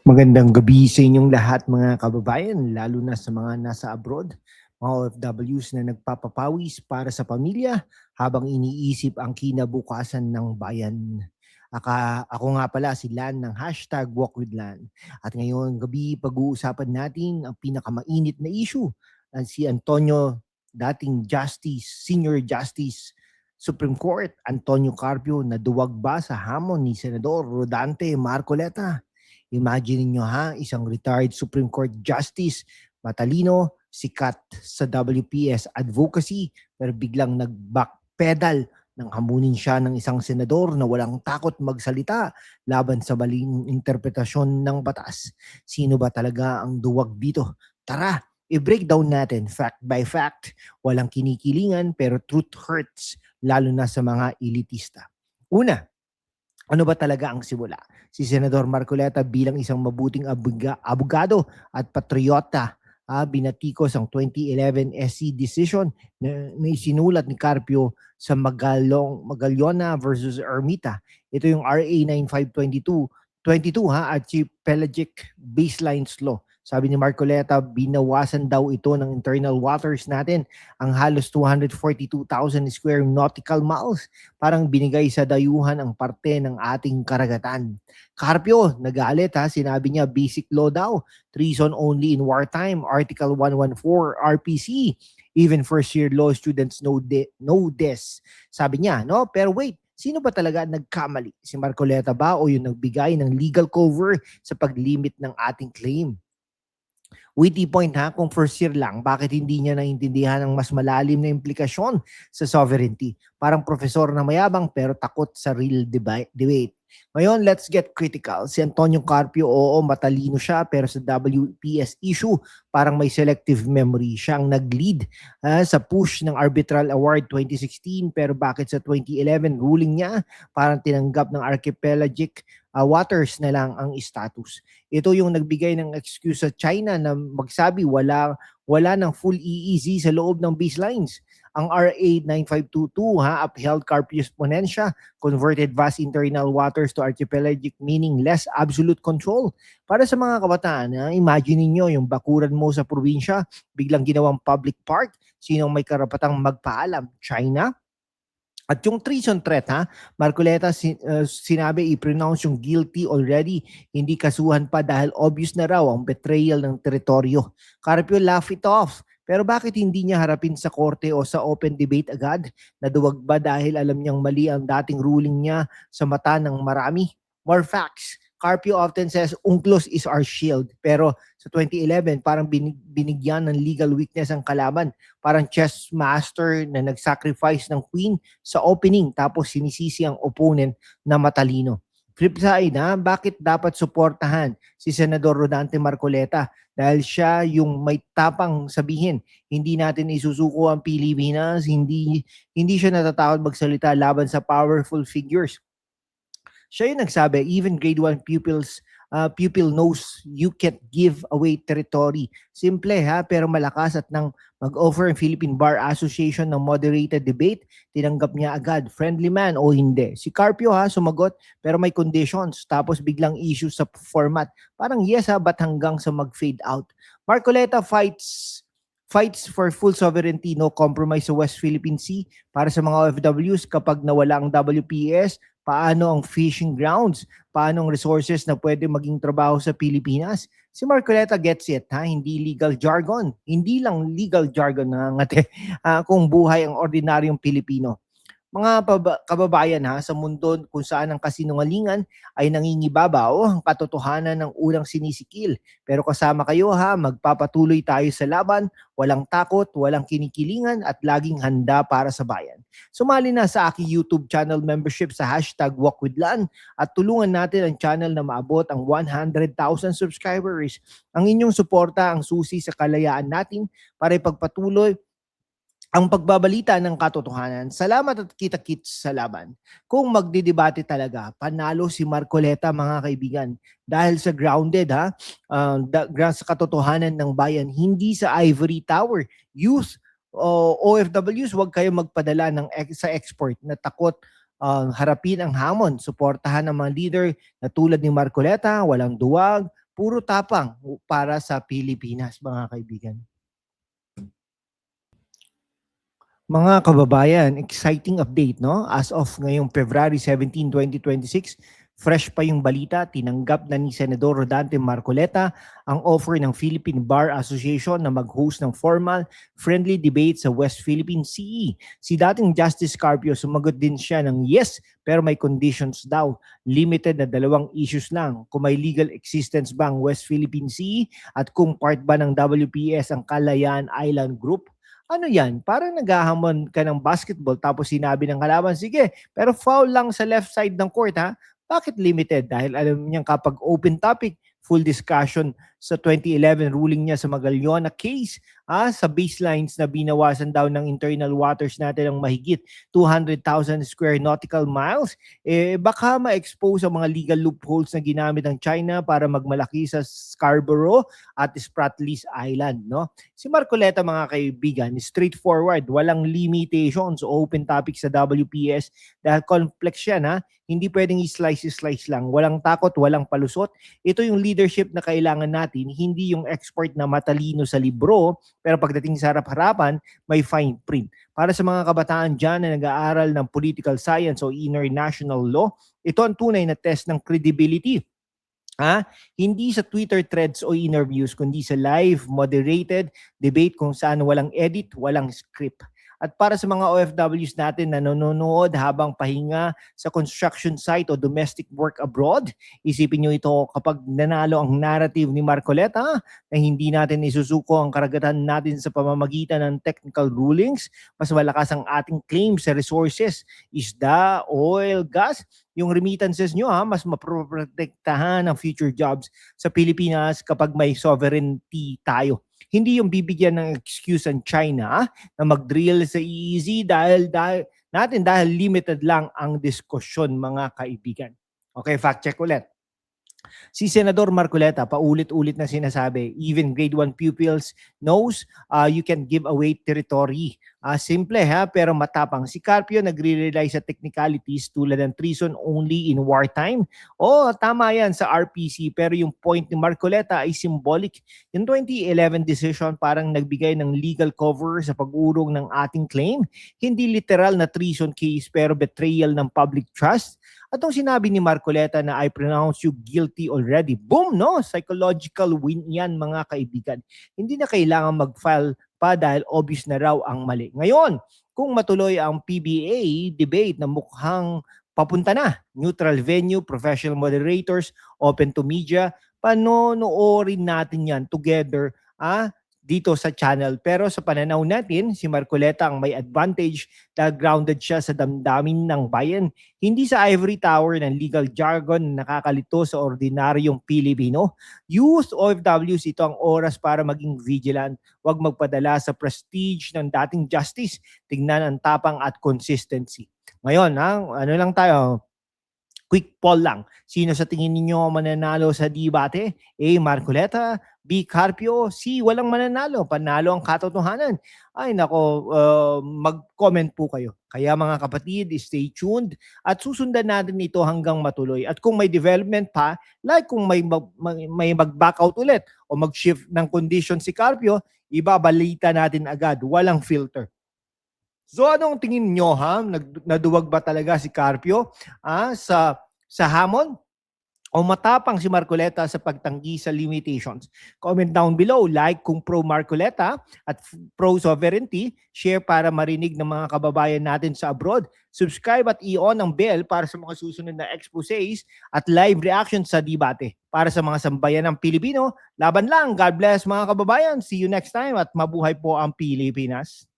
Magandang gabi sa inyong lahat mga kababayan, lalo na sa mga nasa abroad, mga OFWs na nagpapapawis para sa pamilya habang iniisip ang kinabukasan ng bayan. Ako nga pala si Lan ng hashtag Walk with Lan. At ngayong gabi pag-uusapan natin ang pinakamainit na issue, ang si Antonio, dating Justice, Senior Justice Supreme Court, Antonio Carpio, na duwag ba sa hamon ni Senador Rodante Marcoleta. Imagine niyo isang retired Supreme Court Justice, matalino, sikat sa WPS advocacy, pero biglang nag-backpedal nang hamunin siya ng isang senador na walang takot magsalita laban sa maling interpretasyon ng batas. Sino ba talaga ang duwag dito? Tara, i-breakdown natin fact by fact. Walang kinikilingan pero truth hurts, lalo na sa mga elitista. Una, ano ba talaga ang simula? Si Senador Marcoleta bilang isang mabuting abogado at patriota, binatikos ang 2011 SC decision na isinulat ni Carpio sa Magallona versus Ermita. Ito yung RA 9522 Archipelagic Baselines Law. Sabi ni Marcoleta, binawasan daw ito ng internal waters natin ang halos 242,000 square nautical miles. Parang binigay sa dayuhan ang parte ng ating karagatan. Carpio, nagalit sinabi niya basic law daw, treason only in wartime, Article 114 RPC. Even first year law students know this. Sabi niya, no? Pero wait, sino ba talaga nagkamali? Si Marcoleta ba o yung nagbigay ng legal cover sa paglimit ng ating claim? Witty point kung first year lang, bakit hindi niya naintindihan ang mas malalim na implikasyon sa sovereignty? Parang profesor na mayabang pero takot sa real debate. Ngayon, let's get critical. Si Antonio Carpio, oo, matalino siya, pero sa WPS issue, parang may selective memory. Siya ang nag-lead sa push ng Arbitral Award 2016, pero bakit sa 2011 ruling niya, parang tinanggap ng archipelagic waters na lang ang status. Ito yung nagbigay ng excuse sa China na magsabi wala ng full EEZ sa loob ng baselines. Ang RA 9522 upheld Carpio's ponensya, converted vast internal waters to archipelagic, meaning less absolute control. Para sa mga kabataan, imagine niyo yung bakuran mo sa probinsya, biglang ginawang public park, sinong may karapatang magpaalam? China? At yung treason threat, Marcoleta sinabi i-pronounce yung guilty already, hindi kasuhan pa dahil obvious na raw ang betrayal ng teritoryo. Carpio laugh it off. Pero bakit hindi niya harapin sa korte o sa open debate agad? Naduwag ba dahil alam niyang mali ang dating ruling niya sa mata ng marami? More facts. Carpio often says, UNCLOS is our shield. Pero sa 2011, parang binigyan ng legal weakness ang kalaban. Parang chess master na nag-sacrifice ng queen sa opening tapos sinisisi ang opponent na matalino. Flip side, bakit dapat suportahan si Senador Rodante Marcoleta? Dahil siya yung may tapang sabihin, hindi natin isusuko ang Pilipinas, hindi siya natatakot magsalita laban sa powerful figures. Siya yung nagsabi, even grade 1 pupil knows you can't give away territory. Simple pero malakas at nang mag-offer ang Philippine Bar Association ng moderated debate, tinanggap niya agad, friendly man o hindi. Si Carpio sumagot pero may conditions tapos biglang issue sa format. Parang yes but hanggang sa mag-fade out. Marcoleta fights for full sovereignty, no compromise sa West Philippine Sea. Para sa mga OFWs, kapag nawala ang WPS, paano ang fishing grounds? Paano ang resources na pwede maging trabaho sa Pilipinas? Si Marcoleta gets it, hindi legal jargon. Hindi lang legal jargon na ngate kung buhay ang ordinaryong Pilipino. Mga kababayan sa mundo kung saan ang kasinungalingan ay nangingibabaw, ang katotohanan ng unang sinisikil. Pero kasama kayo magpapatuloy tayo sa laban, walang takot, walang kinikilingan at laging handa para sa bayan. Sumali na sa aking YouTube channel membership sa hashtag #WalkWithLan at tulungan natin ang channel na maabot ang 100,000 subscribers. Ang inyong suporta ang susi sa kalayaan natin para ipagpatuloy ang pagbabalita ng katotohanan. Salamat at kita-kits sa laban. Kung magdidebate talaga, panalo si Marcoleta mga kaibigan. Dahil sa grounded sa katotohanan ng bayan, hindi sa ivory tower. Youth, OFWs, huwag kayo magpadala sa export na takot harapin ang hamon. Suportahan ng mga leader na tulad ni Marcoleta, walang duwag, puro tapang para sa Pilipinas, mga kaibigan. Mga kababayan, exciting update, no? As of ngayong February 17, 2026, fresh pa yung balita, tinanggap na ni Senador Rodante Marcoleta ang offer ng Philippine Bar Association na mag-host ng formal, friendly debate sa West Philippine Sea. Si dating Justice Carpio, sumagot din siya ng yes, pero may conditions daw. Limited na 2 issues lang. Kung may legal existence ba ang West Philippine Sea at kung part ba ng WPS ang Kalayaan Island Group. Ano yan? Parang naghahamon ka ng basketball tapos sinabi ng kalaban, sige, pero foul lang sa left side ng court ha? Bakit limited? Dahil alam niya kapag open topic, full discussion sa 2011 ruling niya sa Magallona case sa baselines na binawasan daw ng internal waters natin ng mahigit 200,000 square nautical miles, baka ma-expose ang mga legal loopholes na ginamit ng China para magmalaki sa Scarborough at Spratlys Island. No? Si Marcoleta, mga kaibigan, straightforward, walang limitations o open topic sa WPS dahil complex yan ha. Hindi pwedeng i-slice lang. Walang takot, walang palusot. Ito yung leadership na kailangan natin, hindi yung expert na matalino sa libro, pero pagdating sa harap-harapan, may fine print. Para sa mga kabataan dyan na nag-aaral ng political science o international law, ito ang tunay na test ng credibility. Hindi sa Twitter threads o interviews, kundi sa live, moderated debate kung saan walang edit, walang script. At para sa mga OFWs natin na nanonood habang pahinga sa construction site o domestic work abroad, isipin nyo ito kapag nanalo ang narrative ni Marcoleta na hindi natin isusuko ang karagatan natin sa pamamagitan ng technical rulings, mas malakas ang ating claims sa resources, isda, oil, gas, yung remittances nyo mas maproprotektahan ang future jobs sa Pilipinas kapag may sovereignty tayo. Hindi yung bibigyan ng excuse ang China na mag-drill sa EEZ dahil limited lang ang diskusyon, mga kaibigan. Okay, fact check ulit. Si Senador Marcoleta, paulit-ulit na sinasabi, even grade 1 pupils knows you can give away territory. Simple pero matapang. Si Carpio nagre-rely sa technicalities tulad ng treason only in wartime. Tama yan sa RPC, pero yung point ni Marcoleta ay symbolic. Yung 2011 decision parang nagbigay ng legal cover sa pag-urong ng ating claim. Hindi literal na treason case pero betrayal ng public trust. At ang sinabi ni Marcoleta na I pronounce you guilty already. Boom, no? Psychological win yan, mga kaibigan. Hindi na kailangan mag-file pa dahil obvious na raw ang mali. Ngayon, kung matuloy ang PBA debate na mukhang papunta na, neutral venue, professional moderators, open to media, panonoorin natin yan together dito sa channel. Pero sa pananaw natin, si Marcoleta ang may advantage dahil grounded siya sa damdamin ng bayan. Hindi sa ivory tower ng legal jargon na nakakalito sa ordinaryong Pilipino. Youth OFWs, ito ang oras para maging vigilant. Huwag magpadala sa prestige ng dating justice. Tingnan ang tapang at consistency. Ngayon, ano lang tayo, quick poll lang. Sino sa tingin ninyo mananalo sa debate? A. Marcoleta, B. Carpio, C. Walang mananalo. Panalo ang katotohanan. Ay nako, mag-comment po kayo. Kaya mga kapatid, stay tuned at susundan natin ito hanggang matuloy. At kung may development pa, like kung may mag-back out ulit o mag-shift ng condition si Carpio, ibabalita natin agad. Walang filter. So anong tingin nyo naduwag ba talaga si Carpio sa hamon? O matapang si Marcoleta sa pagtanggi sa limitations? Comment down below, like kung pro Marcoleta at pro sovereignty, share para marinig ng mga kababayan natin sa abroad, subscribe at i-on ang bell para sa mga susunod na exposés at live reaction sa debate. Para sa mga sambayan ng Pilipino, laban lang. God bless mga kababayan. See you next time at mabuhay po ang Pilipinas.